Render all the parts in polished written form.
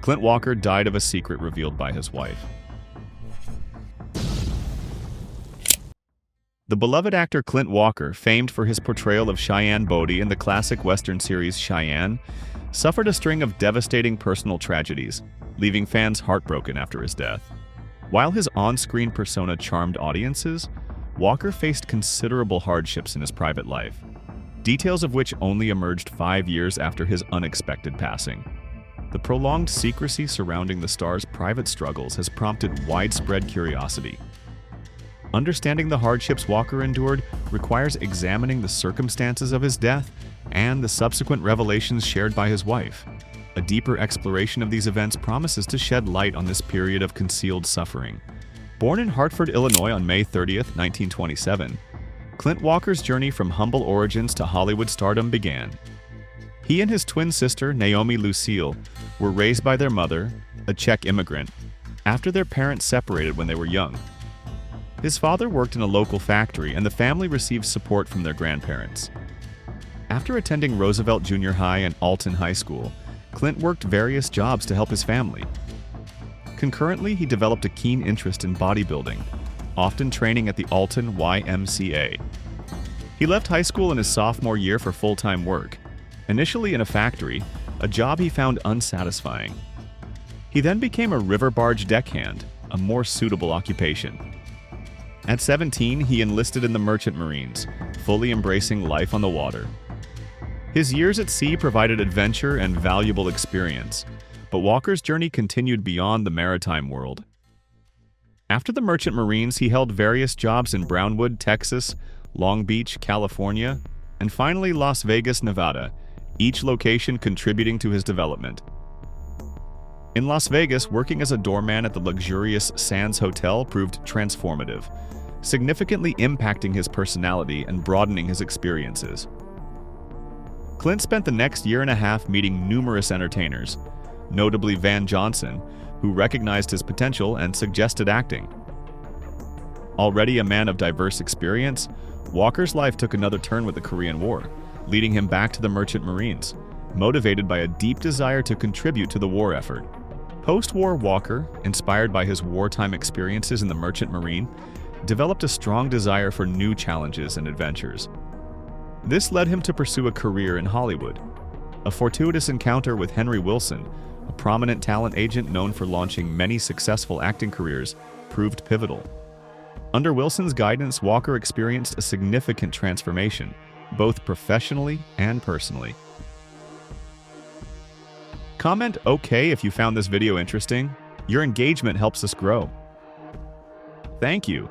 Clint Walker died of a secret revealed by his wife. The beloved actor Clint Walker, famed for his portrayal of Cheyenne Bodie in the classic Western series Cheyenne, suffered a string of devastating personal tragedies, leaving fans heartbroken after his death. While his on-screen persona charmed audiences, Walker faced considerable hardships in his private life, details of which only emerged 5 years after his unexpected passing. The prolonged secrecy surrounding the star's private struggles has prompted widespread curiosity. Understanding the hardships Walker endured requires examining the circumstances of his death and the subsequent revelations shared by his wife. A deeper exploration of these events promises to shed light on this period of concealed suffering. Born in Hartford, Illinois on May 30, 1927, Clint Walker's journey from humble origins to Hollywood stardom began. He and his twin sister, Naomi Lucille, were raised by their mother, a Czech immigrant, after their parents separated when they were young. His father worked in a local factory, and the family received support from their grandparents. After attending Roosevelt Junior High and Alton High School, Clint worked various jobs to help his family. Concurrently, he developed a keen interest in bodybuilding, often training at the Alton YMCA. He left high school in his sophomore year for full-time work, initially in a factory, a job he found unsatisfying. He then became a river barge deckhand, a more suitable occupation. At 17, he enlisted in the Merchant Marines, fully embracing life on the water. His years at sea provided adventure and valuable experience, but Walker's journey continued beyond the maritime world. After the Merchant Marines, he held various jobs in Brownwood, Texas, Long Beach, California, and finally Las Vegas, Nevada, each location contributing to his development. In Las Vegas, working as a doorman at the luxurious Sands Hotel proved transformative, significantly impacting his personality and broadening his experiences. Clint spent the next year and a half meeting numerous entertainers, notably Van Johnson, who recognized his potential and suggested acting. Already a man of diverse experience, Walker's life took another turn with the Korean War, leading him back to the Merchant Marines, motivated by a deep desire to contribute to the war effort. Post-war Walker, inspired by his wartime experiences in the Merchant Marine, developed a strong desire for new challenges and adventures. This led him to pursue a career in Hollywood. A fortuitous encounter with Henry Wilson, a prominent talent agent known for launching many successful acting careers, proved pivotal. Under Wilson's guidance, Walker experienced a significant transformation, both professionally and personally. Comment OK if you found this video interesting. Your engagement helps us grow. Thank you.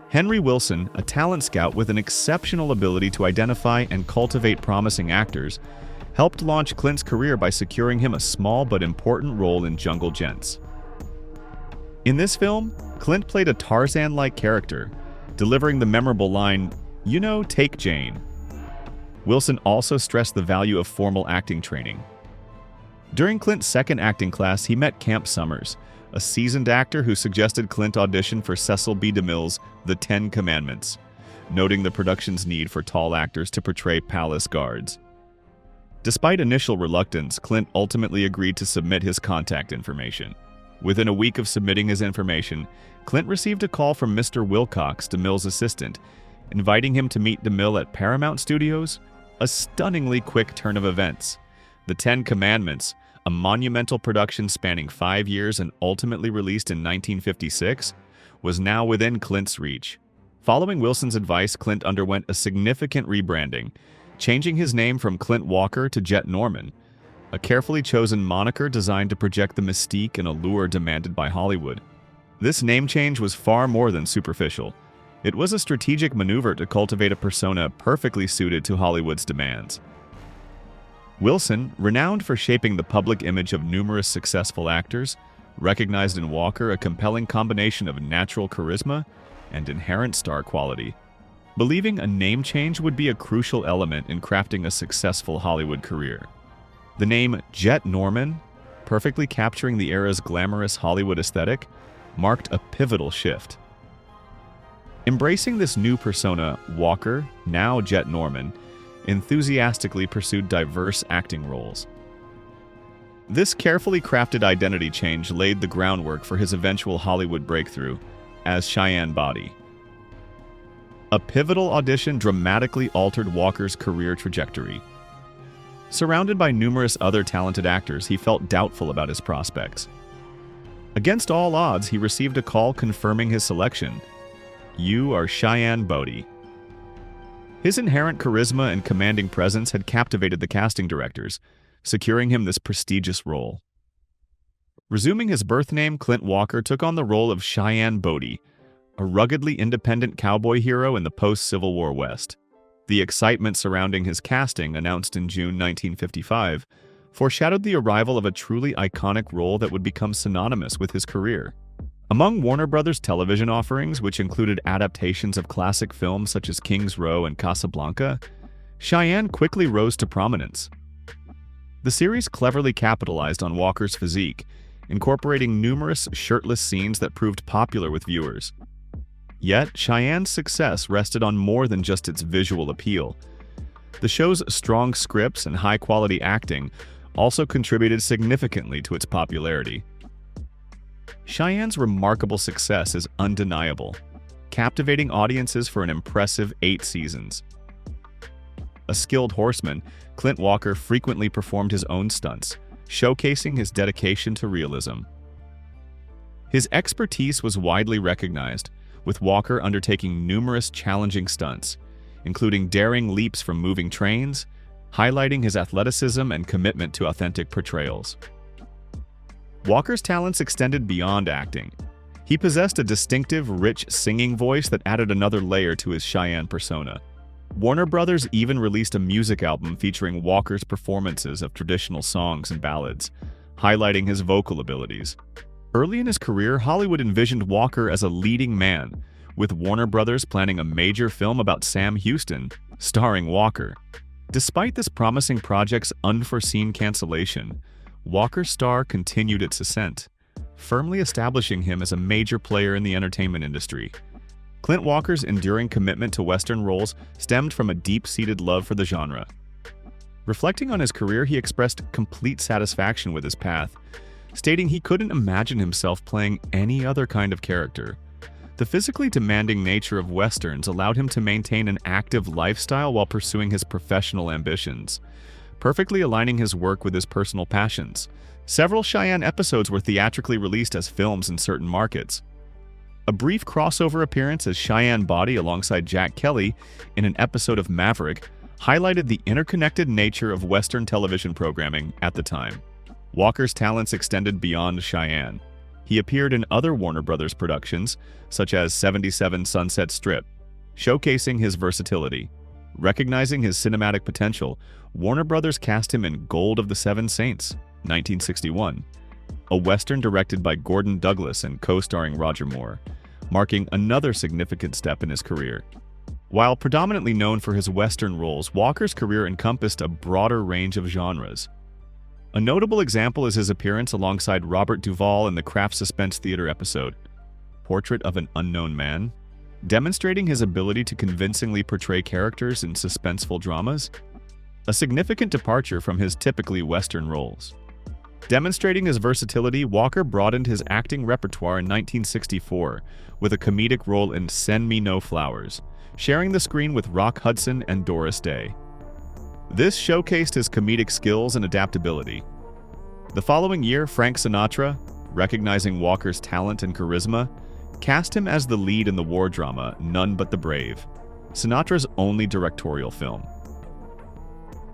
Henry Wilson, a talent scout with an exceptional ability to identify and cultivate promising actors, helped launch Clint's career by securing him a small but important role in Jungle Gents. In this film, Clint played a Tarzan-like character, delivering the memorable line, "You know, take Jane." Wilson also stressed the value of formal acting training. During Clint's second acting class, he met Camp Summers, a seasoned actor who suggested Clint audition for Cecil B. DeMille's The 10 Commandments, noting the production's need for tall actors to portray palace guards. Despite initial reluctance, Clint ultimately agreed to submit his contact information. Within a week of submitting his information, Clint received a call from Mr. Wilcox, DeMille's assistant, inviting him to meet DeMille at Paramount Studios. A stunningly quick turn of events. The 10 Commandments, a monumental production spanning 5 years and ultimately released in 1956, was now within Clint's reach. Following Wilson's advice, Clint underwent a significant rebranding, changing his name from Clint Walker to Jet Norman, a carefully chosen moniker designed to project the mystique and allure demanded by Hollywood. This name change was far more than superficial. It was a strategic maneuver to cultivate a persona perfectly suited to Hollywood's demands. Wilson, renowned for shaping the public image of numerous successful actors, recognized in Walker a compelling combination of natural charisma and inherent star quality. Believing a name change would be a crucial element in crafting a successful Hollywood career. The name Jet Norman, perfectly capturing the era's glamorous Hollywood aesthetic, marked a pivotal shift. Embracing this new persona, Walker, now Jet Norman, enthusiastically pursued diverse acting roles. This carefully crafted identity change laid the groundwork for his eventual Hollywood breakthrough as Cheyenne Body. A pivotal audition dramatically altered Walker's career trajectory. Surrounded by numerous other talented actors, he felt doubtful about his prospects. Against all odds, he received a call confirming his selection. "You are Cheyenne Bodie." His inherent charisma and commanding presence had captivated the casting directors, securing him this prestigious role. Resuming his birth name, Clint Walker took on the role of Cheyenne Bodie, a ruggedly independent cowboy hero in the post-Civil War West. The excitement surrounding his casting, announced in June 1955, foreshadowed the arrival of a truly iconic role that would become synonymous with his career. Among Warner Brothers' television offerings, which included adaptations of classic films such as King's Row and Casablanca, Cheyenne quickly rose to prominence. The series cleverly capitalized on Walker's physique, incorporating numerous shirtless scenes that proved popular with viewers. Yet, Cheyenne's success rested on more than just its visual appeal. The show's strong scripts and high-quality acting also contributed significantly to its popularity. Cheyenne's remarkable success is undeniable, captivating audiences for an impressive 8 seasons. A skilled horseman, Clint Walker frequently performed his own stunts, showcasing his dedication to realism. His expertise was widely recognized, with Walker undertaking numerous challenging stunts, including daring leaps from moving trains, highlighting his athleticism and commitment to authentic portrayals. Walker's talents extended beyond acting. He possessed a distinctive, rich singing voice that added another layer to his Cheyenne persona. Warner Brothers even released a music album featuring Walker's performances of traditional songs and ballads, highlighting his vocal abilities. Early in his career, Hollywood envisioned Walker as a leading man, with Warner Brothers planning a major film about Sam Houston, starring Walker. Despite this promising project's unforeseen cancellation, Walker's star continued its ascent, firmly establishing him as a major player in the entertainment industry. Clint Walker's enduring commitment to Western roles stemmed from a deep-seated love for the genre. Reflecting on his career, he expressed complete satisfaction with his path, stating he couldn't imagine himself playing any other kind of character. The physically demanding nature of Westerns allowed him to maintain an active lifestyle while pursuing his professional ambitions, perfectly aligning his work with his personal passions. Several Cheyenne episodes were theatrically released as films in certain markets. A brief crossover appearance as Cheyenne Body alongside Jack Kelly in an episode of Maverick highlighted the interconnected nature of Western television programming at the time. Walker's talents extended beyond Cheyenne. He appeared in other Warner Brothers productions, such as 77 Sunset Strip, showcasing his versatility. Recognizing his cinematic potential, Warner Brothers cast him in Gold of the Seven Saints, 1961, a Western directed by Gordon Douglas and co-starring Roger Moore, marking another significant step in his career. While predominantly known for his Western roles, Walker's career encompassed a broader range of genres. A notable example is his appearance alongside Robert Duvall in the Kraft Suspense Theater episode, Portrait of an Unknown Man, demonstrating his ability to convincingly portray characters in suspenseful dramas, a significant departure from his typically Western roles. Demonstrating his versatility, Walker broadened his acting repertoire in 1964 with a comedic role in Send Me No Flowers, sharing the screen with Rock Hudson and Doris Day. This showcased his comedic skills and adaptability. The following year, Frank Sinatra, recognizing Walker's talent and charisma, cast him as the lead in the war drama None But the Brave, Sinatra's only directorial film.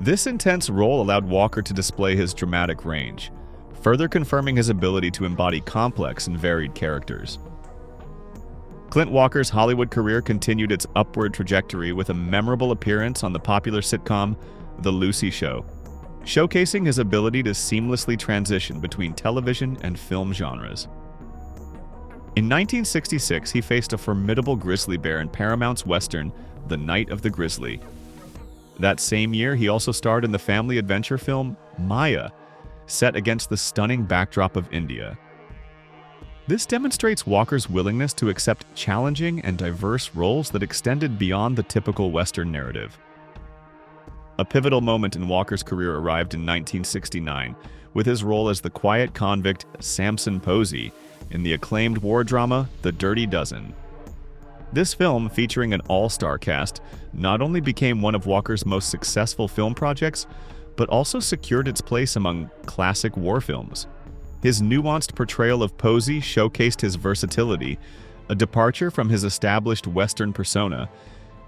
This intense role allowed Walker to display his dramatic range, further confirming his ability to embody complex and varied characters. Clint Walker's Hollywood career continued its upward trajectory with a memorable appearance on the popular sitcom The Lucy Show, showcasing his ability to seamlessly transition between television and film genres. In 1966, he faced a formidable grizzly bear in Paramount's Western The Night of the Grizzly. That same year, he also starred in the family adventure film Maya, set against the stunning backdrop of India. This demonstrates Walker's willingness to accept challenging and diverse roles that extended beyond the typical Western narrative. A pivotal moment in Walker's career arrived in 1969, with his role as the quiet convict Samson Posey in the acclaimed war drama The Dirty Dozen. This film, featuring an all-star cast, not only became one of Walker's most successful film projects, but also secured its place among classic war films. His nuanced portrayal of Posey showcased his versatility, a departure from his established Western persona,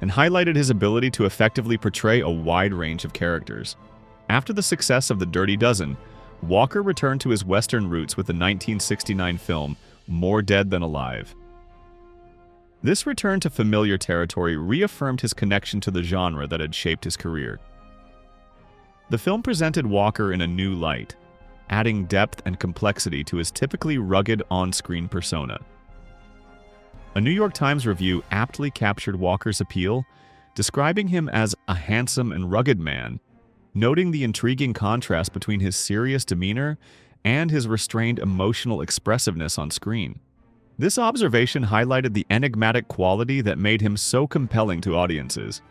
and highlighted his ability to effectively portray a wide range of characters. After the success of The Dirty Dozen, Walker returned to his Western roots with the 1969 film More Dead Than Alive. This return to familiar territory reaffirmed his connection to the genre that had shaped his career. The film presented Walker in a new light, adding depth and complexity to his typically rugged on-screen persona. A New York Times review aptly captured Walker's appeal, describing him as a handsome and rugged man, noting the intriguing contrast between his serious demeanor and his restrained emotional expressiveness on screen. This observation highlighted the enigmatic quality that made him so compelling to audiences.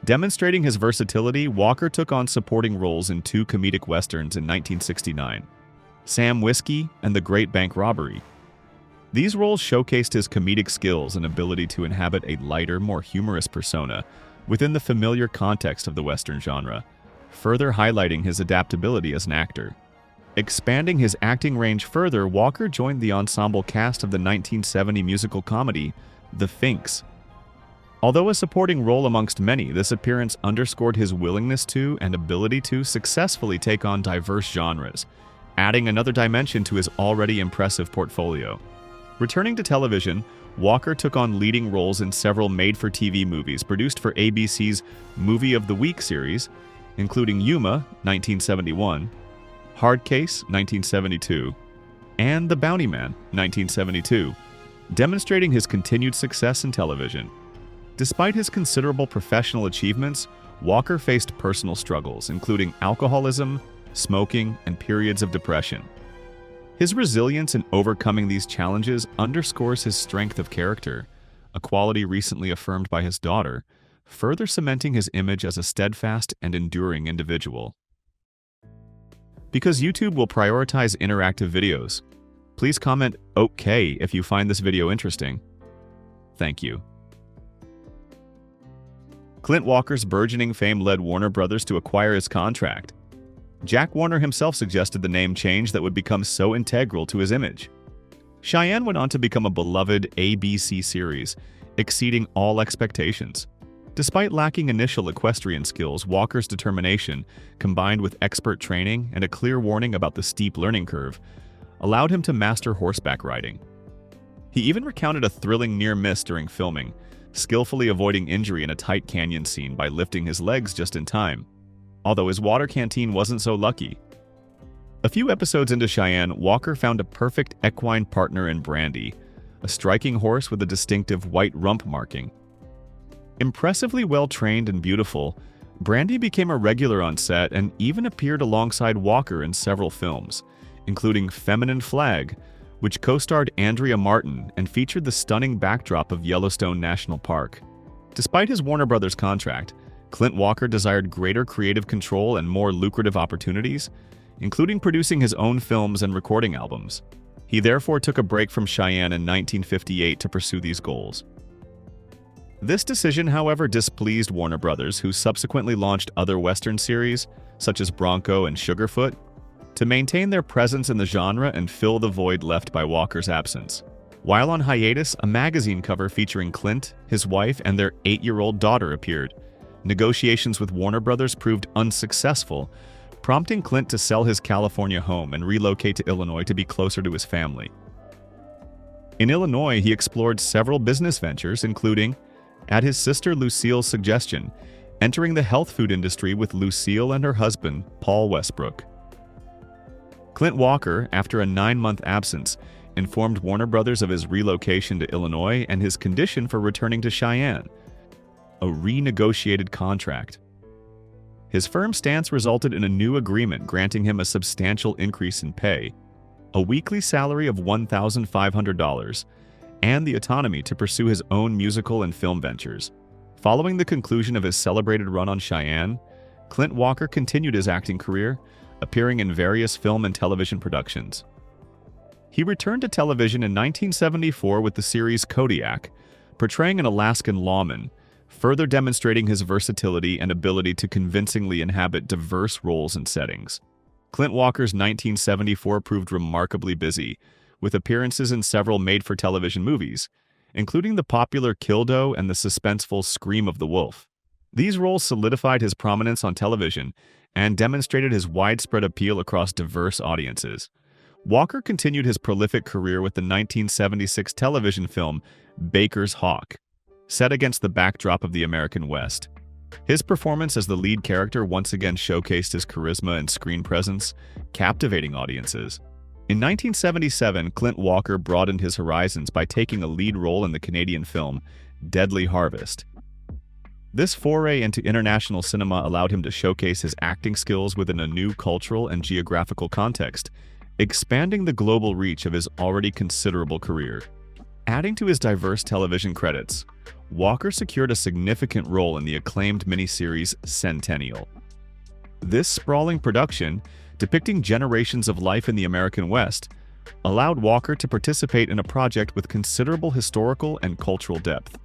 Demonstrating his versatility, Walker took on supporting roles in two comedic westerns in 1969, Sam Whiskey and The Great Bank Robbery. These roles showcased his comedic skills and ability to inhabit a lighter, more humorous persona within the familiar context of the Western genre, further highlighting his adaptability as an actor. Expanding his acting range further, Walker joined the ensemble cast of the 1970 musical comedy, The Finks. Although a supporting role amongst many, this appearance underscored his willingness to and ability to successfully take on diverse genres, adding another dimension to his already impressive portfolio. Returning to television, Walker took on leading roles in several made-for-TV movies produced for ABC's Movie of the Week series, including Yuma, 1971, Hard Case, 1972, and The Bounty Man, 1972, demonstrating his continued success in television. Despite his considerable professional achievements, Walker faced personal struggles, including alcoholism, smoking, and periods of depression. His resilience in overcoming these challenges underscores his strength of character, a quality recently affirmed by his daughter, further cementing his image as a steadfast and enduring individual. Because YouTube will prioritize interactive videos, please comment "OK" if you find this video interesting. Thank you. Clint Walker's burgeoning fame led Warner Brothers to acquire his contract. Jack Warner himself suggested the name change that would become so integral to his image. Cheyenne went on to become a beloved ABC series, exceeding all expectations. Despite lacking initial equestrian skills, Walker's determination, combined with expert training and a clear warning about the steep learning curve, allowed him to master horseback riding. He even recounted a thrilling near miss during filming, skillfully avoiding injury in a tight canyon scene by lifting his legs just in time, although his water canteen wasn't so lucky. A few episodes into Cheyenne, Walker found a perfect equine partner in Brandy, a striking horse with a distinctive white rump marking. Impressively well-trained and beautiful, Brandy became a regular on set and even appeared alongside Walker in several films, including Feminine Flag, which co-starred Andrea Martin and featured the stunning backdrop of Yellowstone National Park. Despite his Warner Brothers contract, Clint Walker desired greater creative control and more lucrative opportunities, including producing his own films and recording albums. He therefore took a break from Cheyenne in 1958 to pursue these goals. This decision, however, displeased Warner Brothers, who subsequently launched other Western series, such as Bronco and Sugarfoot, to maintain their presence in the genre and fill the void left by Walker's absence. While on hiatus, a magazine cover featuring Clint, his wife, and their 8-year-old daughter appeared. Negotiations with Warner Brothers proved unsuccessful, prompting Clint to sell his California home and relocate to Illinois to be closer to his family. In Illinois, he explored several business ventures, including, at his sister Lucille's suggestion, entering the health food industry with Lucille and her husband, Paul Westbrook. Clint Walker, after a 9-month absence, informed Warner Brothers of his relocation to Illinois and his condition for returning to Cheyenne, a renegotiated contract. His firm stance resulted in a new agreement granting him a substantial increase in pay, a weekly salary of $1,500, and the autonomy to pursue his own musical and film ventures. Following the conclusion of his celebrated run on Cheyenne, Clint Walker continued his acting career, appearing in various film and television productions. He returned to television in 1974 with the series Kodiak, portraying an Alaskan lawman, further demonstrating his versatility and ability to convincingly inhabit diverse roles and settings. Clint Walker's 1974 proved remarkably busy, with appearances in several made-for-television movies, including the popular Kildo and the suspenseful Scream of the Wolf. These roles solidified his prominence on television and demonstrated his widespread appeal across diverse audiences. Walker continued his prolific career with the 1976 television film Baker's Hawk, set against the backdrop of the American West. His performance as the lead character once again showcased his charisma and screen presence, captivating audiences. In 1977, Clint Walker broadened his horizons by taking a lead role in the Canadian film Deadly Harvest. This foray into international cinema allowed him to showcase his acting skills within a new cultural and geographical context, expanding the global reach of his already considerable career. Adding to his diverse television credits, Walker secured a significant role in the acclaimed miniseries Centennial. This sprawling production, depicting generations of life in the American West, allowed Walker to participate in a project with considerable historical and cultural depth.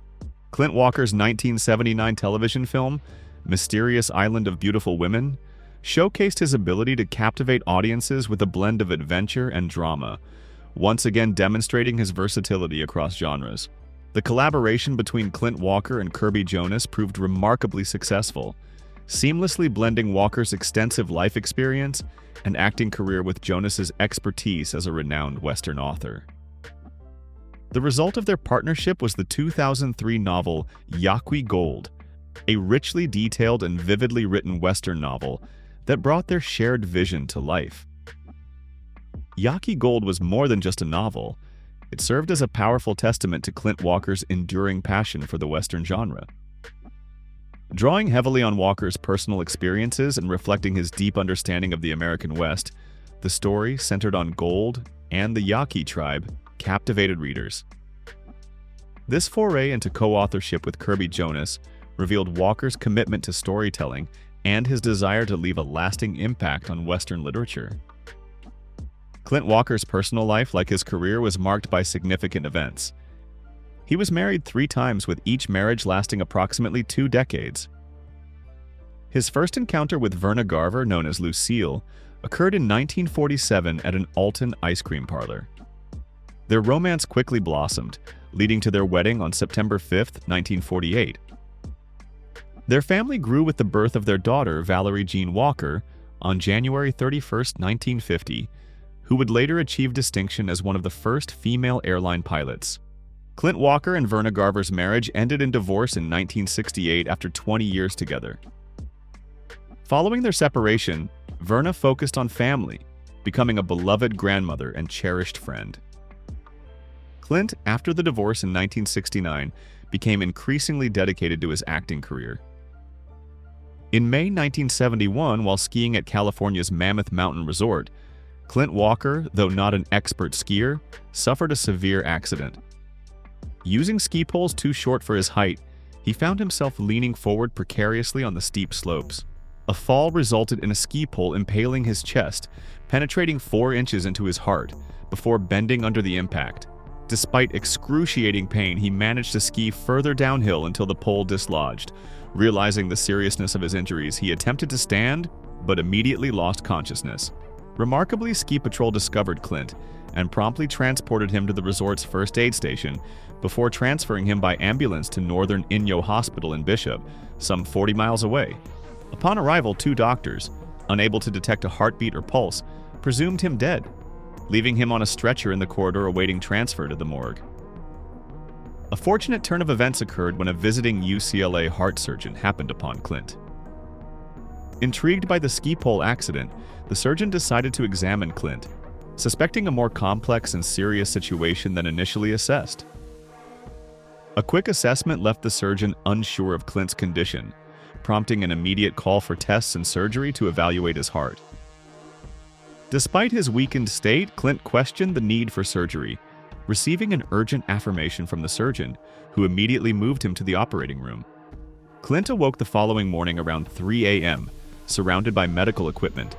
Clint Walker's 1979 television film, Mysterious Island of Beautiful Women, showcased his ability to captivate audiences with a blend of adventure and drama, once again demonstrating his versatility across genres. The collaboration between Clint Walker and Kirby Jonas proved remarkably successful, seamlessly blending Walker's extensive life experience and acting career with Jonas's expertise as a renowned Western author. The result of their partnership was the 2003 novel Yaqui Gold, a richly detailed and vividly written Western novel that brought their shared vision to life. Yaqui Gold was more than just a novel. It served as a powerful testament to Clint Walker's enduring passion for the Western genre. Drawing heavily on Walker's personal experiences and reflecting his deep understanding of the American West, the story, centered on gold and the Yaqui tribe, captivated readers. This foray into co-authorship with Kirby Jonas revealed Walker's commitment to storytelling and his desire to leave a lasting impact on Western literature. Clint Walker's personal life, like his career, was marked by significant events. He was married 3 times, with each marriage lasting approximately 2 decades. His first encounter with Verna Garver, known as Lucille, occurred in 1947 at an Alton ice cream parlor. Their romance quickly blossomed, leading to their wedding on September 5, 1948. Their family grew with the birth of their daughter, Valerie Jean Walker, on January 31, 1950, who would later achieve distinction as one of the first female airline pilots. Clint Walker and Verna Garver's marriage ended in divorce in 1968 after 20 years together. Following their separation, Verna focused on family, becoming a beloved grandmother and cherished friend. Clint, after the divorce in 1969, became increasingly dedicated to his acting career. In May 1971, while skiing at California's Mammoth Mountain Resort, Clint Walker, though not an expert skier, suffered a severe accident. Using ski poles too short for his height, he found himself leaning forward precariously on the steep slopes. A fall resulted in a ski pole impaling his chest, penetrating 4 inches into his heart, before bending under the impact. Despite excruciating pain, he managed to ski further downhill until the pole dislodged. Realizing the seriousness of his injuries, he attempted to stand, but immediately lost consciousness. Remarkably, Ski Patrol discovered Clint and promptly transported him to the resort's first aid station before transferring him by ambulance to Northern Inyo Hospital in Bishop, some 40 miles away. Upon arrival, 2 doctors, unable to detect a heartbeat or pulse, presumed him dead, leaving him on a stretcher in the corridor awaiting transfer to the morgue. A fortunate turn of events occurred when a visiting UCLA heart surgeon happened upon Clint. Intrigued by the ski pole accident, the surgeon decided to examine Clint, suspecting a more complex and serious situation than initially assessed. A quick assessment left the surgeon unsure of Clint's condition, prompting an immediate call for tests and surgery to evaluate his heart. Despite his weakened state, Clint questioned the need for surgery, receiving an urgent affirmation from the surgeon, who immediately moved him to the operating room. Clint awoke the following morning around 3 a.m., surrounded by medical equipment.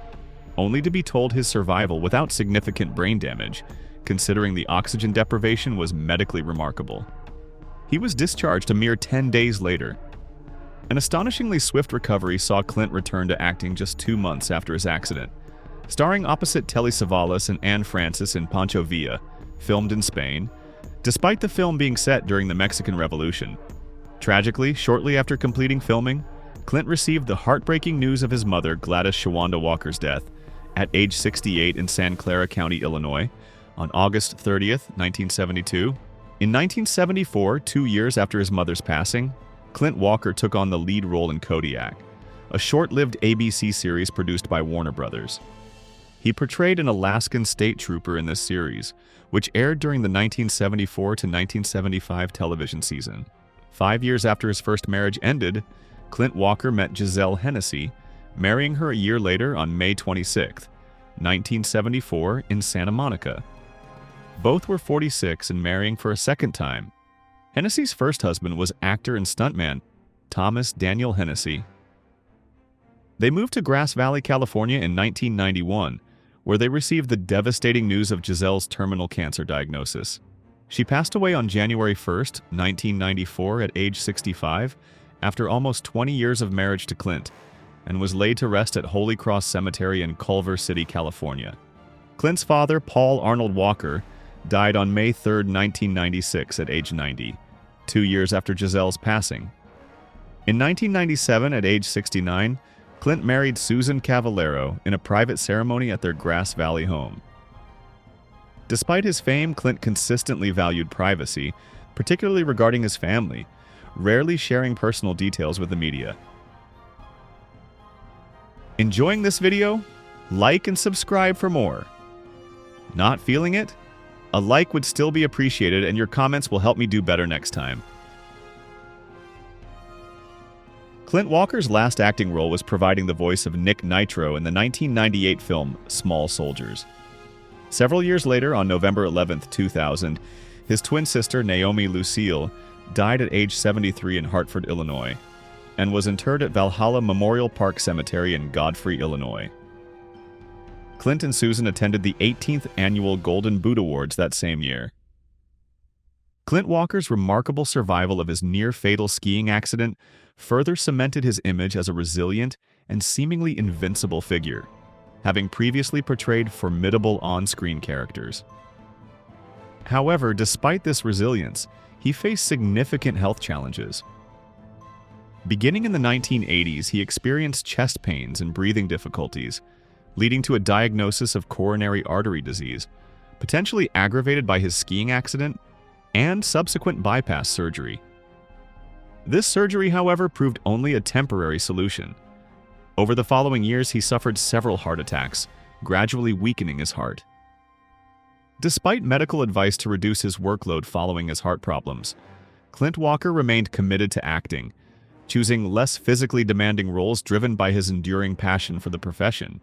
only to be told his survival without significant brain damage, considering the oxygen deprivation was medically remarkable. He was discharged a mere 10 days later. An astonishingly swift recovery saw Clint return to acting just 2 months after his accident, starring opposite Telly Savalas and Anne Francis in Pancho Villa, filmed in Spain, despite the film being set during the Mexican Revolution. Tragically, shortly after completing filming, Clint received the heartbreaking news of his mother, Gladys Shawanda Walker's death, at age 68 in San Clara County, Illinois, on August 30th, 1972. In 1974, 2 years after his mother's passing, Clint Walker took on the lead role in Kodiak, a short-lived ABC series produced by Warner Brothers. He portrayed an Alaskan state trooper in this series, which aired during the 1974 to 1975 television season. 5 years after his first marriage ended, Clint Walker met Giselle Hennessy, marrying her a year later on May 26, 1974, in Santa Monica. Both were 46 and marrying for a second time. Hennessy's first husband was actor and stuntman Thomas Daniel Hennessy. They moved to Grass Valley, California in 1991, where they received the devastating news of Giselle's terminal cancer diagnosis. She passed away on January 1, 1994 at age 65, after almost 20 years of marriage to Clint, and was laid to rest at Holy Cross Cemetery in Culver City, California. Clint's father, Paul Arnold Walker, died on May 3, 1996 at age 90, 2 years after Giselle's passing. In 1997, at age 69, Clint married Susan Cavallero in a private ceremony at their Grass Valley home. Despite his fame, Clint consistently valued privacy, particularly regarding his family, rarely sharing personal details with the media. Enjoying this video? Like and subscribe for more. Not feeling it? A like would still be appreciated, and your comments will help me do better next time. Clint Walker's last acting role was providing the voice of Nick Nitro in the 1998 film Small Soldiers. Several years later, on November 11, 2000, his twin sister Naomi Lucille died at age 73 in Hartford, Illinois, and was interred at Valhalla Memorial Park Cemetery in Godfrey, Illinois. Clint and Susan attended the 18th annual Golden Boot Awards that same year. Clint Walker's remarkable survival of his near-fatal skiing accident further cemented his image as a resilient and seemingly invincible figure, having previously portrayed formidable on-screen characters. However, despite this resilience, he faced significant health challenges. Beginning in the 1980s, he experienced chest pains and breathing difficulties, leading to a diagnosis of coronary artery disease, potentially aggravated by his skiing accident and subsequent bypass surgery. This surgery, however, proved only a temporary solution. Over the following years, he suffered several heart attacks, gradually weakening his heart. Despite medical advice to reduce his workload following his heart problems, Clint Walker remained committed to acting, choosing less physically demanding roles driven by his enduring passion for the profession.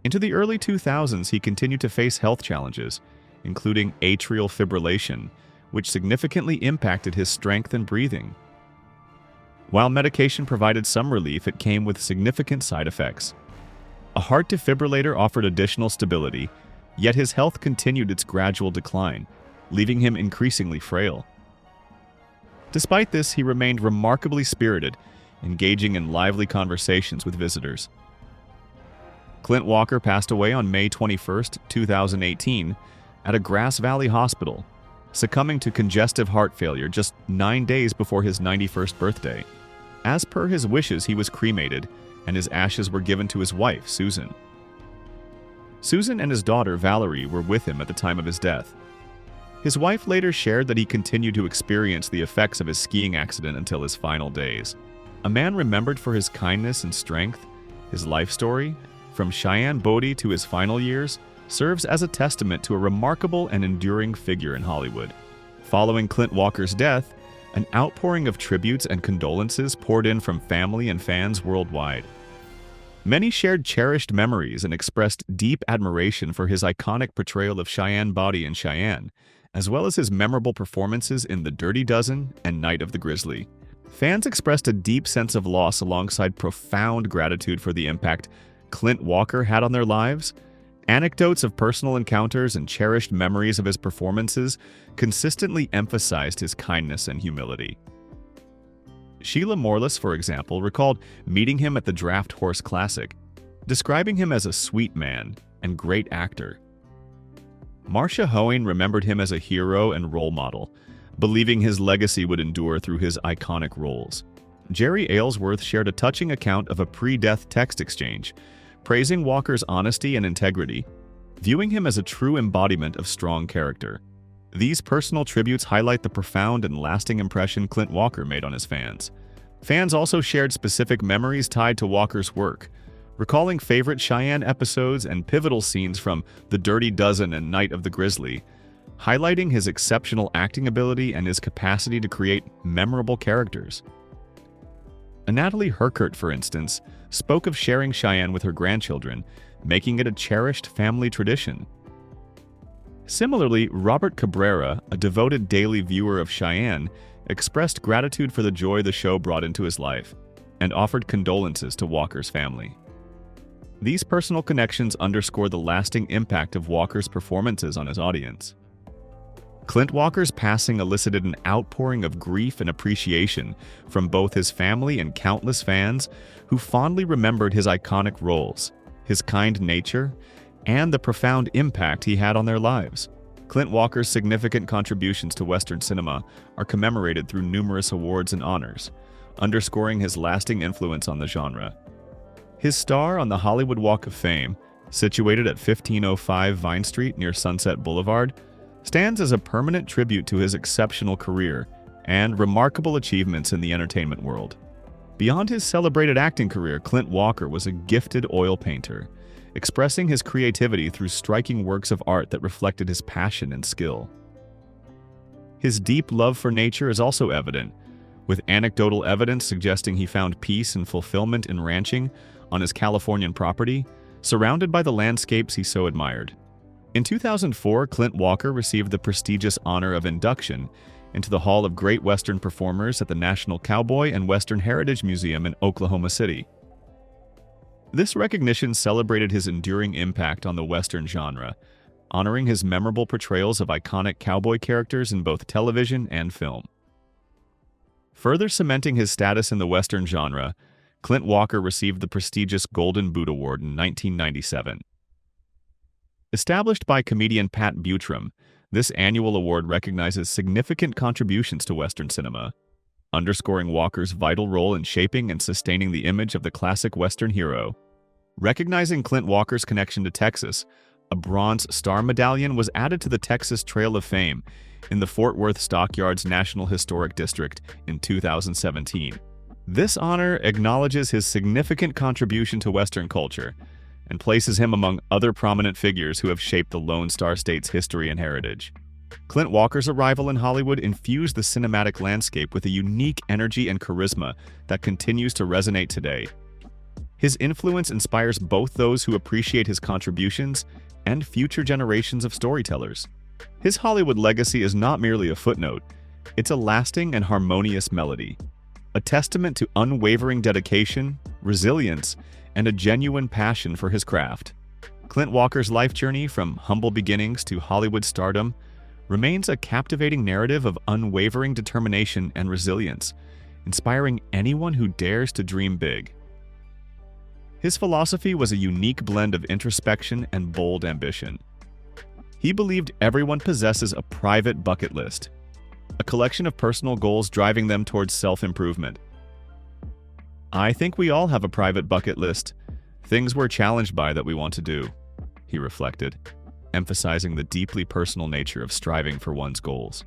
Into the early 2000s, he continued to face health challenges, including atrial fibrillation, which significantly impacted his strength and breathing. While medication provided some relief, it came with significant side effects. A heart defibrillator offered additional stability, yet his health continued its gradual decline, leaving him increasingly frail. Despite this, he remained remarkably spirited, engaging in lively conversations with visitors. Clint Walker passed away on May 21, 2018, at a Grass Valley hospital, succumbing to congestive heart failure just 9 days before his 91st birthday. As per his wishes, he was cremated, and his ashes were given to his wife, Susan. Susan and his daughter, Valerie, were with him at the time of his death. His wife later shared that he continued to experience the effects of his skiing accident until his final days. A man remembered for his kindness and strength, his life story, from Cheyenne Bodie to his final years, serves as a testament to a remarkable and enduring figure in Hollywood. Following Clint Walker's death, an outpouring of tributes and condolences poured in from family and fans worldwide. Many shared cherished memories and expressed deep admiration for his iconic portrayal of Cheyenne Bodie in Cheyenne, as well as his memorable performances in The Dirty Dozen and Night of the Grizzly. Fans expressed a deep sense of loss alongside profound gratitude for the impact Clint Walker had on their lives, anecdotes of personal encounters and cherished memories of his performances consistently emphasized his kindness and humility. Sheila Morless, for example, recalled meeting him at the Draft Horse Classic, describing him as a sweet man and great actor. Marcia Hoeing remembered him as a hero and role model, believing his legacy would endure through his iconic roles. Jerry Aylesworth shared a touching account of a pre-death text exchange, praising Walker's honesty and integrity, viewing him as a true embodiment of strong character. These personal tributes highlight the profound and lasting impression Clint Walker made on his fans. Fans also shared specific memories tied to Walker's work, recalling favorite Cheyenne episodes and pivotal scenes from The Dirty Dozen and Night of the Grizzly, highlighting his exceptional acting ability and his capacity to create memorable characters. Natalie Herkert, for instance, spoke of sharing Cheyenne with her grandchildren, making it a cherished family tradition. Similarly, Robert Cabrera, a devoted daily viewer of Cheyenne, expressed gratitude for the joy the show brought into his life and offered condolences to Walker's family. These personal connections underscore the lasting impact of Walker's performances on his audience. Clint Walker's passing elicited an outpouring of grief and appreciation from both his family and countless fans who fondly remembered his iconic roles, his kind nature, and the profound impact he had on their lives. Clint Walker's significant contributions to Western cinema are commemorated through numerous awards and honors, underscoring his lasting influence on the genre. His star on the Hollywood Walk of Fame, situated at 1505 Vine Street near Sunset Boulevard, stands as a permanent tribute to his exceptional career and remarkable achievements in the entertainment world. Beyond his celebrated acting career, Clint Walker was a gifted oil painter, expressing his creativity through striking works of art that reflected his passion and skill. His deep love for nature is also evident, with anecdotal evidence suggesting he found peace and fulfillment in ranching on his Californian property, surrounded by the landscapes he so admired. In 2004, Clint Walker received the prestigious honor of induction into the Hall of Great Western Performers at the National Cowboy and Western Heritage Museum in Oklahoma City. This recognition celebrated his enduring impact on the Western genre, honoring his memorable portrayals of iconic cowboy characters in both television and film. Further cementing his status in the Western genre, Clint Walker received the prestigious Golden Boot Award in 1997. Established by comedian Pat Buttram, this annual award recognizes significant contributions to Western cinema, underscoring Walker's vital role in shaping and sustaining the image of the classic Western hero. Recognizing Clint Walker's connection to Texas, a Bronze Star Medallion was added to the Texas Trail of Fame in the Fort Worth Stockyards National Historic District in 2017. This honor acknowledges his significant contribution to Western culture and places him among other prominent figures who have shaped the Lone Star State's history and heritage. Clint Walker's arrival in Hollywood infused the cinematic landscape with a unique energy and charisma that continues to resonate today. His influence inspires both those who appreciate his contributions and future generations of storytellers. His Hollywood legacy is not merely a footnote, it's a lasting and harmonious melody, a testament to unwavering dedication, resilience, and a genuine passion for his craft. Clint Walker's life journey from humble beginnings to Hollywood stardom remains a captivating narrative of unwavering determination and resilience, inspiring anyone who dares to dream big. His philosophy was a unique blend of introspection and bold ambition. He believed everyone possesses a private bucket list, a collection of personal goals driving them towards self-improvement. "I think we all have a private bucket list, things we're challenged by that we want to do," he reflected, emphasizing the deeply personal nature of striving for one's goals.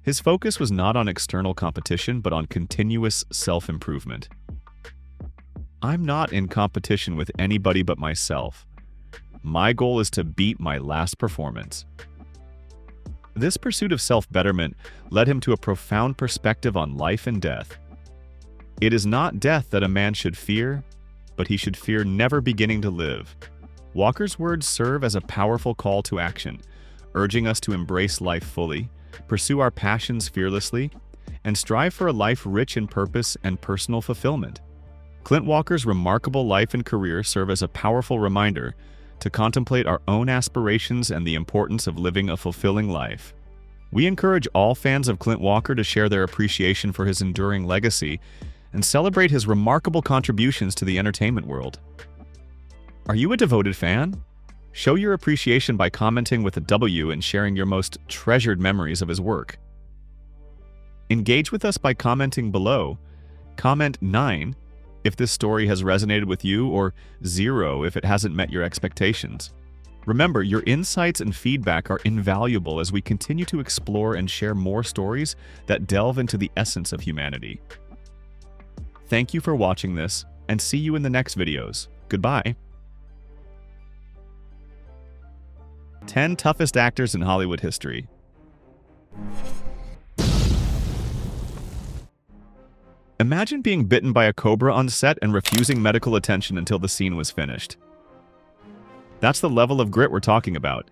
His focus was not on external competition, but on continuous self-improvement. "I'm not in competition with anybody but myself. My goal is to beat my last performance." This pursuit of self-betterment led him to a profound perspective on life and death. "It is not death that a man should fear, but he should fear never beginning to live." Walker's words serve as a powerful call to action, urging us to embrace life fully, pursue our passions fearlessly, and strive for a life rich in purpose and personal fulfillment. Clint Walker's remarkable life and career serve as a powerful reminder to contemplate our own aspirations and the importance of living a fulfilling life. We encourage all fans of Clint Walker to share their appreciation for his enduring legacy and celebrate his remarkable contributions to the entertainment world. Are you a devoted fan? Show your appreciation by commenting with a W and sharing your most treasured memories of his work. Engage with us by commenting below. Comment 9 if this story has resonated with you, or 0 if it hasn't met your expectations. Remember, your insights and feedback are invaluable as we continue to explore and share more stories that delve into the essence of humanity. Thank you for watching this, and see you in the next videos. Goodbye. 10 toughest actors in Hollywood history. Imagine being bitten by a cobra on set and refusing medical attention until the scene was finished. That's the level of grit we're talking about.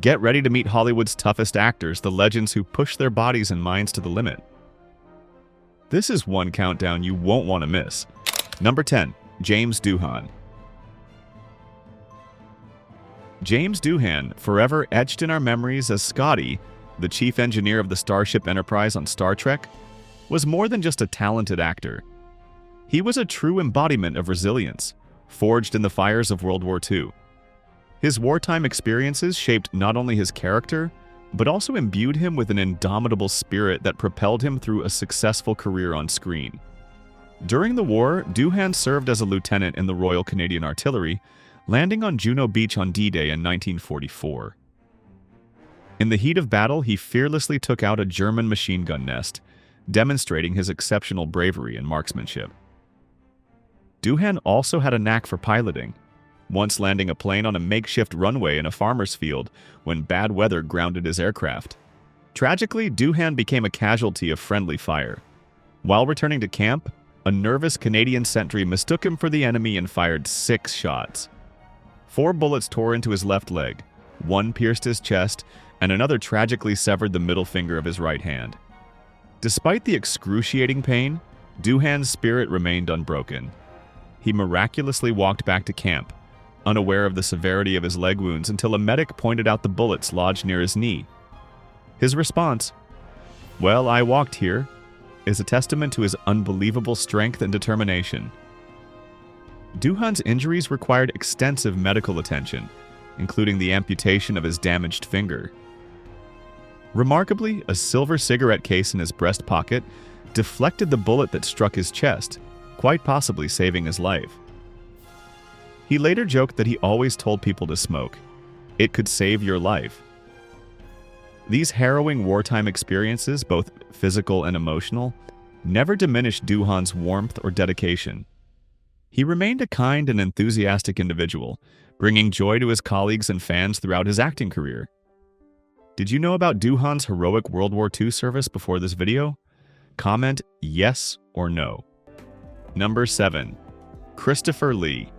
Get ready to meet Hollywood's toughest actors, the legends who push their bodies and minds to the limit. This is one countdown you won't want to miss. Number 10. James Doohan. James Doohan, forever etched in our memories as Scotty, the chief engineer of the Starship Enterprise on Star Trek, was more than just a talented actor. He was a true embodiment of resilience, forged in the fires of World War II. His wartime experiences shaped not only his character, but also imbued him with an indomitable spirit that propelled him through a successful career on screen. During the war, Doohan served as a lieutenant in the Royal Canadian Artillery, landing on Juno Beach on D-Day in 1944. In the heat of battle, he fearlessly took out a German machine gun nest, demonstrating his exceptional bravery and marksmanship. Doohan also had a knack for piloting, once landing a plane on a makeshift runway in a farmer's field when bad weather grounded his aircraft. Tragically, Doohan became a casualty of friendly fire. While returning to camp, a nervous Canadian sentry mistook him for the enemy and fired 6 shots. 4 bullets tore into his left leg, 1 pierced his chest, and another tragically severed the middle finger of his right hand. Despite the excruciating pain, Doohan's spirit remained unbroken. He miraculously walked back to camp, unaware of the severity of his leg wounds until a medic pointed out the bullets lodged near his knee. His response, "Well, I walked here," is a testament to his unbelievable strength and determination. Doohan's injuries required extensive medical attention, including the amputation of his damaged finger. Remarkably, a silver cigarette case in his breast pocket deflected the bullet that struck his chest, quite possibly saving his life. He later joked that he always told people to smoke. It could save your life. These harrowing wartime experiences, both physical and emotional, never diminished Doohan's warmth or dedication. He remained a kind and enthusiastic individual, bringing joy to his colleagues and fans throughout his acting career. Did you know about Doohan's heroic World War II service before this video? Comment yes or no. Number 7. Christopher Lee.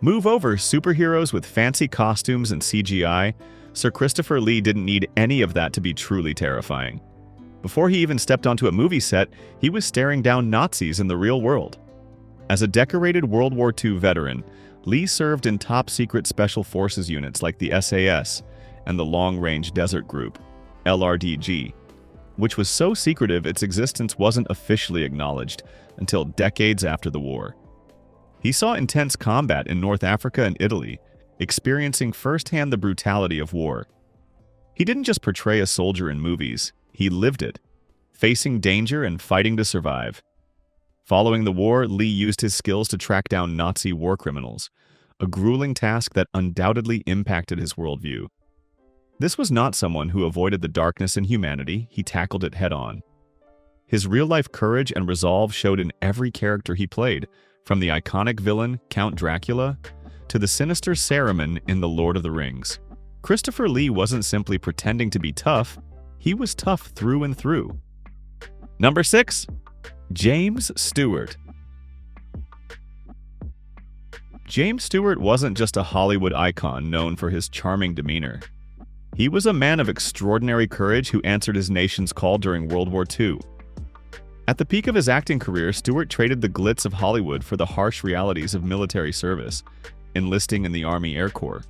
Move over, superheroes with fancy costumes and CGI. Sir Christopher Lee didn't need any of that to be truly terrifying. Before he even stepped onto a movie set, he was staring down Nazis in the real world. As a decorated World War II veteran, Lee served in top-secret special forces units like the SAS and the Long Range Desert Group, LRDG, which was so secretive its existence wasn't officially acknowledged until decades after the war. He saw intense combat in North Africa and Italy, experiencing firsthand the brutality of war. He didn't just portray a soldier in movies, he lived it, facing danger and fighting to survive. Following the war, Lee used his skills to track down Nazi war criminals, a grueling task that undoubtedly impacted his worldview. This was not someone who avoided the darkness in humanity, he tackled it head-on. His real-life courage and resolve showed in every character he played, from the iconic villain Count Dracula to the sinister Saruman in The Lord of the Rings. Christopher Lee wasn't simply pretending to be tough, he was tough through and through. Number 6. James Stewart. James Stewart wasn't just a Hollywood icon known for his charming demeanor. He was a man of extraordinary courage who answered his nation's call during World War II. At the peak of his acting career, Stewart traded the glitz of Hollywood for the harsh realities of military service, enlisting in the Army Air Corps.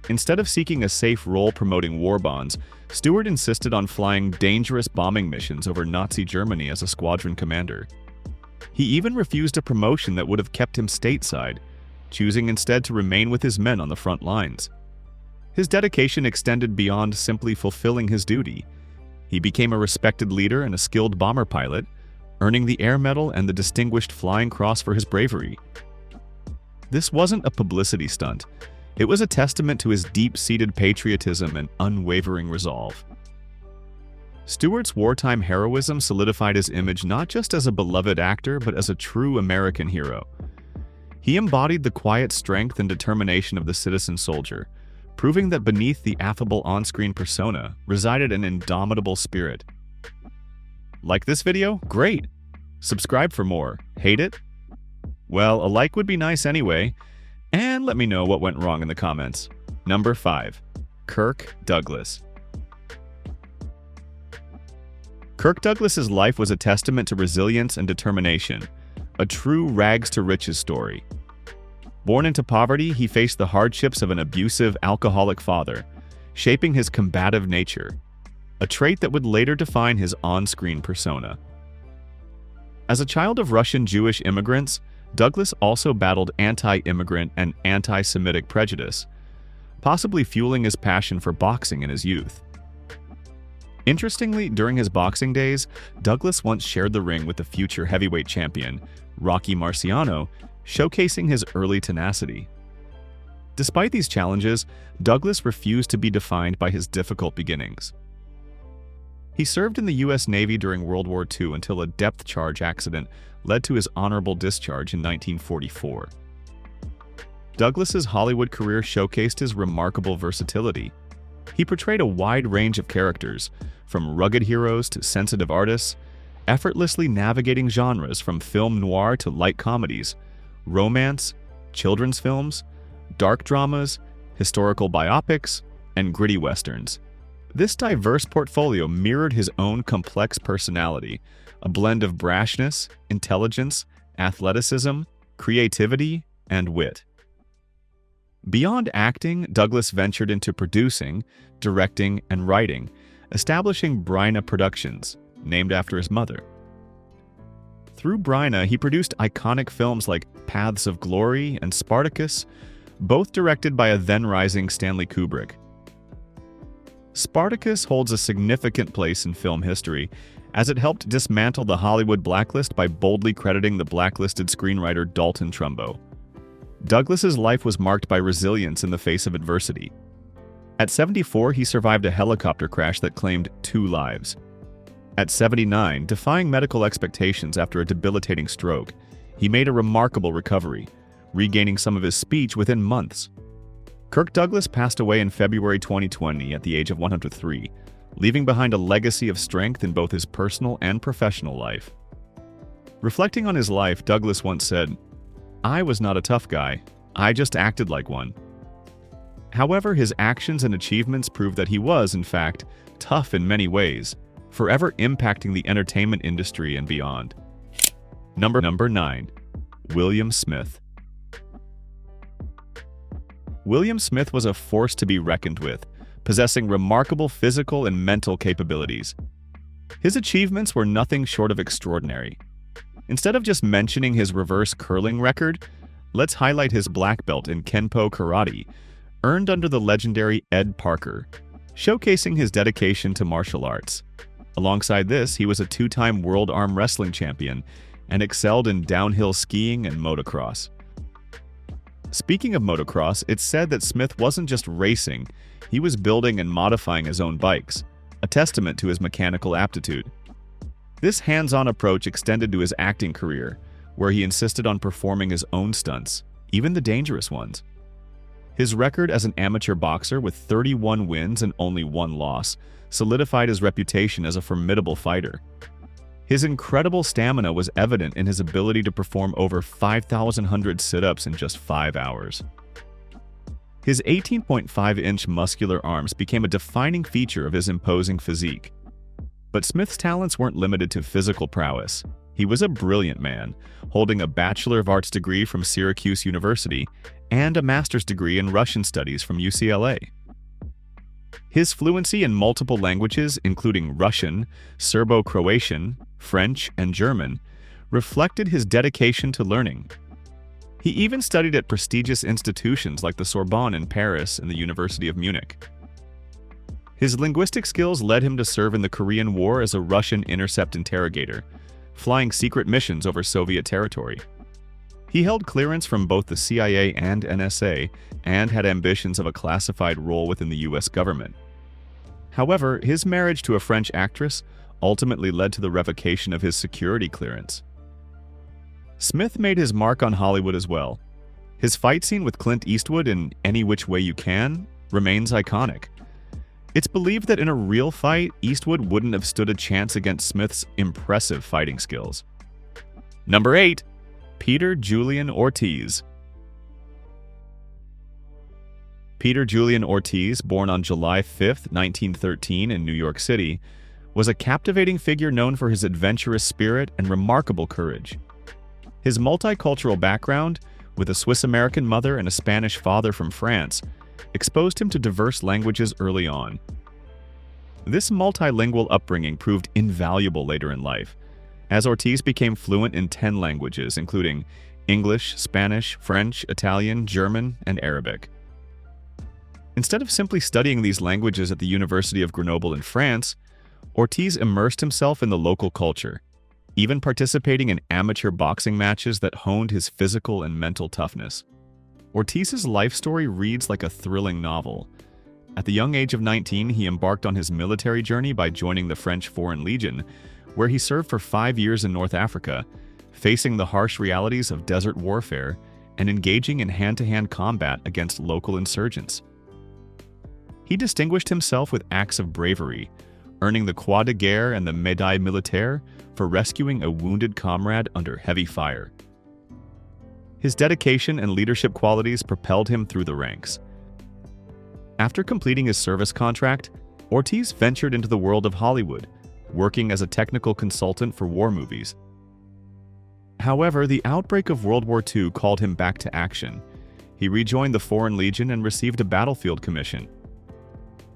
Instead of seeking a safe role promoting war bonds, Stewart insisted on flying dangerous bombing missions over Nazi Germany as a squadron commander. He even refused a promotion that would have kept him stateside, choosing instead to remain with his men on the front lines. His dedication extended beyond simply fulfilling his duty. He became a respected leader and a skilled bomber pilot, earning the Air Medal and the Distinguished Flying Cross for his bravery. This wasn't a publicity stunt. It was a testament to his deep-seated patriotism and unwavering resolve. Stewart's wartime heroism solidified his image not just as a beloved actor, but as a true American hero. He embodied the quiet strength and determination of the citizen soldier, proving that beneath the affable on-screen persona resided an indomitable spirit. Like this video? Great! Subscribe for more. Hate it? Well, a like would be nice anyway. And let me know what went wrong in the comments. Number 5. Kirk Douglas. Kirk Douglas's life was a testament to resilience and determination, a true rags-to-riches story. Born into poverty, he faced the hardships of an abusive, alcoholic father, shaping his combative nature, a trait that would later define his on-screen persona. As a child of Russian Jewish immigrants, Douglas also battled anti-immigrant and anti-Semitic prejudice, possibly fueling his passion for boxing in his youth. Interestingly, during his boxing days, Douglas once shared the ring with the future heavyweight champion, Rocky Marciano, showcasing his early tenacity. Despite these challenges, Douglas refused to be defined by his difficult beginnings. He served in the U.S. Navy during World War II until a depth charge accident led to his honorable discharge in 1944. Douglas's Hollywood career showcased his remarkable versatility. He portrayed a wide range of characters, from rugged heroes to sensitive artists, effortlessly navigating genres from film noir to light comedies, romance, children's films, dark dramas, historical biopics, and gritty westerns. This diverse portfolio mirrored his own complex personality, a blend of brashness, intelligence, athleticism, creativity, and wit. Beyond acting, Douglas ventured into producing, directing, and writing, establishing Bryna Productions, named after his mother. Through Bryna, he produced iconic films like Paths of Glory and Spartacus, both directed by a then-rising Stanley Kubrick. Spartacus holds a significant place in film history, as it helped dismantle the Hollywood blacklist by boldly crediting the blacklisted screenwriter Dalton Trumbo. Douglas's life was marked by resilience in the face of adversity. At 74, he survived a helicopter crash that claimed 2 lives. At 79, defying medical expectations after a debilitating stroke, he made a remarkable recovery, regaining some of his speech within months. Kirk Douglas passed away in February 2020 at the age of 103, leaving behind a legacy of strength in both his personal and professional life. Reflecting on his life, Douglas once said, "I was not a tough guy, I just acted like one." However, his actions and achievements prove that he was, in fact, tough in many ways, forever impacting the entertainment industry and beyond. Number 9. William Smith. William Smith was a force to be reckoned with, possessing remarkable physical and mental capabilities. His achievements were nothing short of extraordinary. Instead of just mentioning his reverse curling record, let's highlight his black belt in Kenpo Karate, earned under the legendary Ed Parker, showcasing his dedication to martial arts. Alongside this, he was a 2-time world arm wrestling champion and excelled in downhill skiing and motocross. Speaking of motocross, it's said that Smith wasn't just racing, he was building and modifying his own bikes, a testament to his mechanical aptitude. This hands-on approach extended to his acting career, where he insisted on performing his own stunts, even the dangerous ones. His record as an amateur boxer with 31 wins and only 1 loss solidified his reputation as a formidable fighter. His incredible stamina was evident in his ability to perform over 5,100 sit-ups in just 5 hours. His 18.5-inch muscular arms became a defining feature of his imposing physique. But Smith's talents weren't limited to physical prowess. He was a brilliant man, holding a Bachelor of Arts degree from Syracuse University and a master's degree in Russian studies from UCLA. His fluency in multiple languages, including Russian, Serbo-Croatian, French, and German, reflected his dedication to learning. He even studied at prestigious institutions like the Sorbonne in Paris and the University of Munich. His linguistic skills led him to serve in the Korean War as a Russian intercept interrogator, flying secret missions over Soviet territory. He held clearance from both the CIA and NSA and had ambitions of a classified role within the US government. However, his marriage to a French actress ultimately led to the revocation of his security clearance. Smith made his mark on Hollywood as well. His fight scene with Clint Eastwood in Any Which Way You Can remains iconic. It's believed that in a real fight, Eastwood wouldn't have stood a chance against Smith's impressive fighting skills. Number 8. Peter Julian Ortiz. Peter Julian Ortiz, born on July 5, 1913 in New York City, was a captivating figure known for his adventurous spirit and remarkable courage. His multicultural background, with a Swiss-American mother and a Spanish father from France, exposed him to diverse languages early on. This multilingual upbringing proved invaluable later in life, as Ortiz became fluent in 10 languages, including English, Spanish, French, Italian, German, and Arabic. Instead of simply studying these languages at the University of Grenoble in France, Ortiz immersed himself in the local culture, even participating in amateur boxing matches that honed his physical and mental toughness. Ortiz's life story reads like a thrilling novel. At the young age of 19, he embarked on his military journey by joining the French Foreign Legion, where he served for 5 years in North Africa, facing the harsh realities of desert warfare and engaging in hand-to-hand combat against local insurgents. He distinguished himself with acts of bravery, earning the Croix de Guerre and the Médaille Militaire for rescuing a wounded comrade under heavy fire. His dedication and leadership qualities propelled him through the ranks. After completing his service contract, Ortiz ventured into the world of Hollywood, working as a technical consultant for war movies. However, the outbreak of World War II called him back to action. He rejoined the Foreign Legion and received a battlefield commission.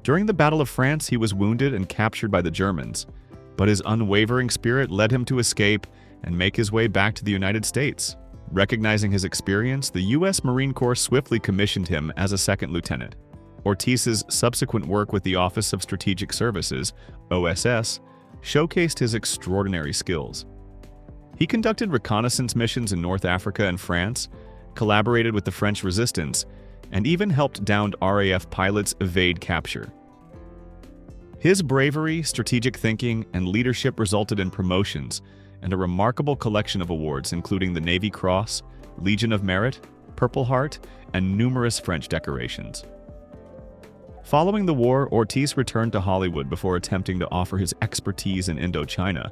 During the Battle of France, he was wounded and captured by the Germans, but his unwavering spirit led him to escape and make his way back to the United States. Recognizing his experience, the U.S. Marine Corps swiftly commissioned him as a second lieutenant. Ortiz's subsequent work with the Office of Strategic Services, OSS, showcased his extraordinary skills. He conducted reconnaissance missions in North Africa and France, collaborated with the French resistance, and even helped downed RAF pilots evade capture. His bravery, strategic thinking, and leadership resulted in promotions and a remarkable collection of awards, including the Navy Cross, Legion of Merit, Purple Heart, and numerous French decorations. Following the war, Ortiz returned to Hollywood before attempting to offer his expertise in Indochina,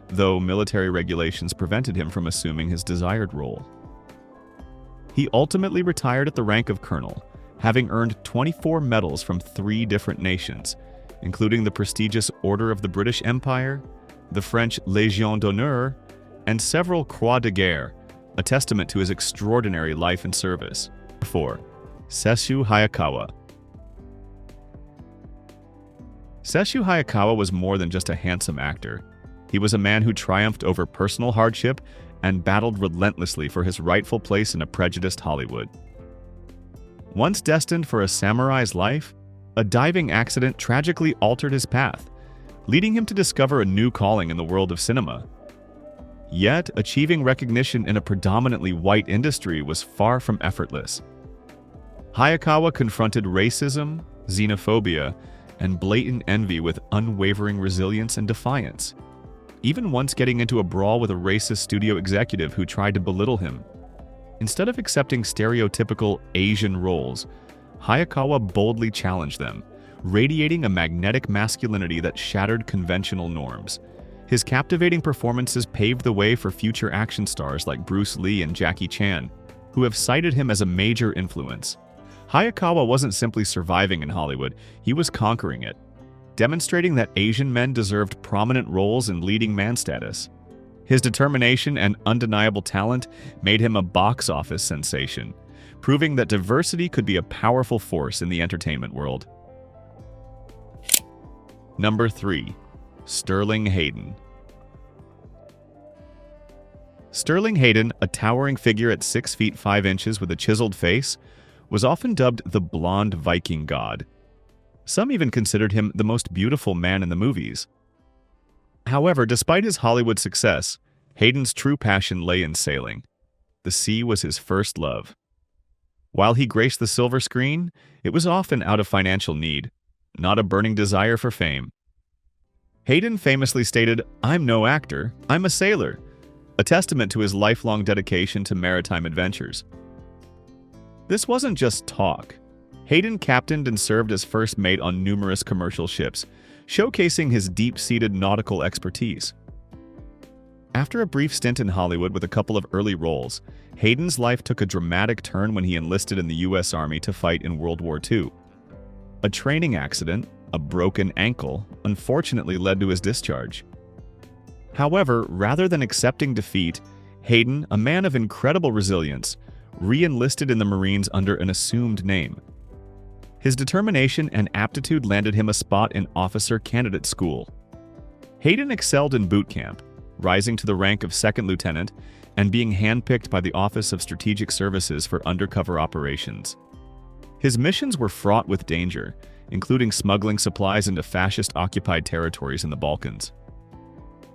though military regulations prevented him from assuming his desired role. He ultimately retired at the rank of colonel, having earned 24 medals from 3 different nations, including the prestigious Order of the British Empire, the French Légion d'honneur, and several Croix de Guerre, a testament to his extraordinary life and service. 4. Sessue Hayakawa. Sessue Hayakawa was more than just a handsome actor. He was a man who triumphed over personal hardship and battled relentlessly for his rightful place in a prejudiced Hollywood. Once destined for a samurai's life, a diving accident tragically altered his path, leading him to discover a new calling in the world of cinema. Yet, achieving recognition in a predominantly white industry was far from effortless. Hayakawa confronted racism, xenophobia, and blatant envy with unwavering resilience and defiance, even once getting into a brawl with a racist studio executive who tried to belittle him. Instead of accepting stereotypical Asian roles, Hayakawa boldly challenged them, radiating a magnetic masculinity that shattered conventional norms. His captivating performances paved the way for future action stars like Bruce Lee and Jackie Chan, who have cited him as a major influence. Hayakawa wasn't simply surviving in Hollywood, he was conquering it. demonstrating that Asian men deserved prominent roles in leading man status. His determination and undeniable talent made him a box office sensation, proving that diversity could be a powerful force in the entertainment world. Number 3. Sterling Hayden. Sterling Hayden, a towering figure at 6 feet 5 inches with a chiseled face, was often dubbed the blonde Viking god. Some even considered him the most beautiful man in the movies. However, despite his Hollywood success, Hayden's true passion lay in sailing. The sea was his first love. While he graced the silver screen, it was often out of financial need, not a burning desire for fame. Hayden famously stated, "I'm no actor, I'm a sailor," a testament to his lifelong dedication to maritime adventures. This wasn't just talk. Hayden captained and served as first mate on numerous commercial ships, showcasing his deep-seated nautical expertise. After a brief stint in Hollywood with a couple of early roles, Hayden's life took a dramatic turn when he enlisted in the U.S. Army to fight in World War II. A training accident, a broken ankle, unfortunately led to his discharge. However, rather than accepting defeat, Hayden, a man of incredible resilience, re-enlisted in the Marines under an assumed name. His determination and aptitude landed him a spot in officer candidate school. Hayden excelled in boot camp, rising to the rank of second lieutenant and being handpicked by the Office of Strategic Services for undercover operations. His missions were fraught with danger, including smuggling supplies into fascist-occupied territories in the Balkans.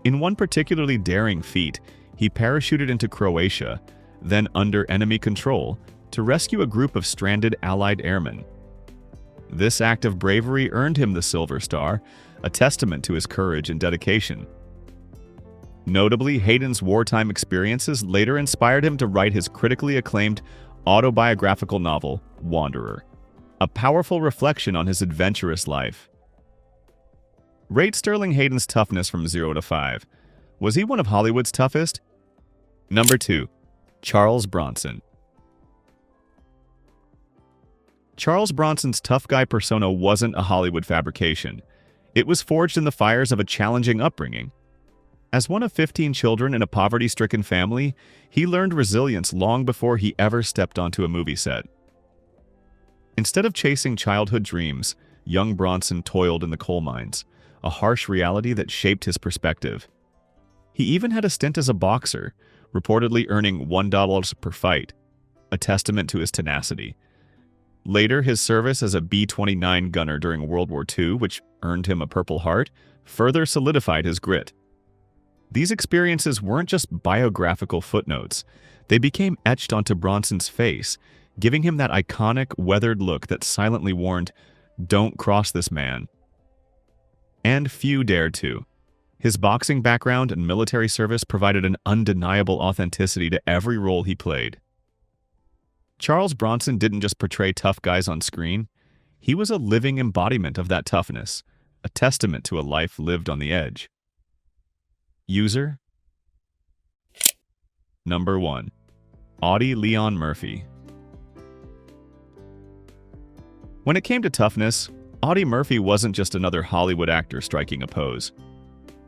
In one particularly daring feat, he parachuted into Croatia, then under enemy control, to rescue a group of stranded Allied airmen. This act of bravery earned him the Silver Star, a testament to his courage and dedication. Notably, Hayden's wartime experiences later inspired him to write his critically acclaimed autobiographical novel, Wanderer, a powerful reflection on his adventurous life. Rate Sterling Hayden's toughness from 0 to 5. Was he one of Hollywood's toughest? Number 2. Charles Bronson. Charles Bronson's tough guy persona wasn't a Hollywood fabrication. It was forged in the fires of a challenging upbringing. As one of 15 children in a poverty-stricken family, he learned resilience long before he ever stepped onto a movie set. Instead of chasing childhood dreams, young Bronson toiled in the coal mines, a harsh reality that shaped his perspective. He even had a stint as a boxer, reportedly earning $1 per fight, a testament to his tenacity. Later, his service as a B-29 gunner during World War II, which earned him a Purple Heart, further solidified his grit. These experiences weren't just biographical footnotes. They became etched onto Bronson's face, giving him that iconic, weathered look that silently warned, "Don't cross this man." And few dared to. His boxing background and military service provided an undeniable authenticity to every role he played. Charles Bronson didn't just portray tough guys on screen. He was a living embodiment of that toughness, a testament to a life lived on the edge. User. Number 1. Audie Leon Murphy. When it came to toughness, Audie Murphy wasn't just another Hollywood actor striking a pose.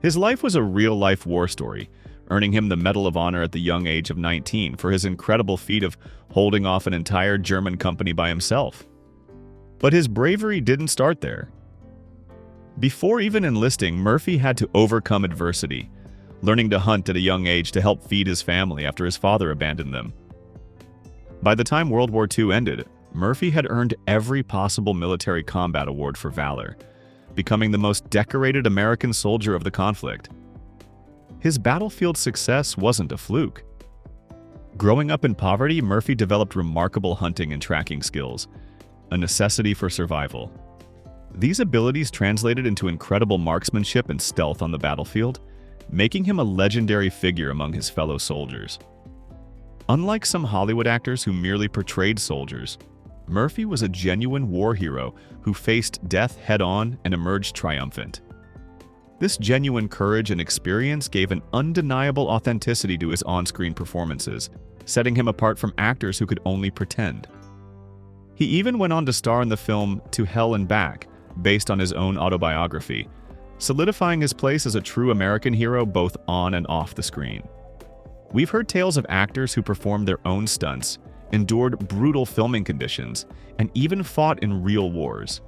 His life was a real-life war story, earning him the Medal of Honor at the young age of 19 for his incredible feat of holding off an entire German company by himself. But his bravery didn't start there. Before even enlisting, Murphy had to overcome adversity, learning to hunt at a young age to help feed his family after his father abandoned them. By the time World War II ended, Murphy had earned every possible military combat award for valor, becoming the most decorated American soldier of the conflict. His battlefield success wasn't a fluke. Growing up in poverty, Murphy developed remarkable hunting and tracking skills, a necessity for survival. These abilities translated into incredible marksmanship and stealth on the battlefield, making him a legendary figure among his fellow soldiers. Unlike some Hollywood actors who merely portrayed soldiers, Murphy was a genuine war hero who faced death head-on and emerged triumphant. This genuine courage and experience gave an undeniable authenticity to his on-screen performances, setting him apart from actors who could only pretend. He even went on to star in the film To Hell and Back, based on his own autobiography, solidifying his place as a true American hero both on and off the screen. We've heard tales of actors who performed their own stunts, endured brutal filming conditions, and even fought in real wars.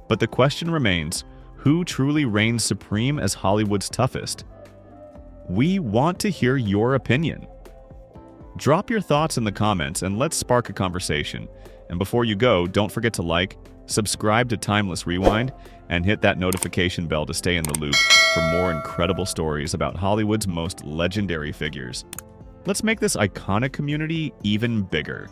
But the question remains, who truly reigns supreme as Hollywood's toughest? We want to hear your opinion. Drop your thoughts in the comments and let's spark a conversation. And before you go, don't forget to like, subscribe to Timeless Rewind, and hit that notification bell to stay in the loop for more incredible stories about Hollywood's most legendary figures. Let's make this iconic community even bigger.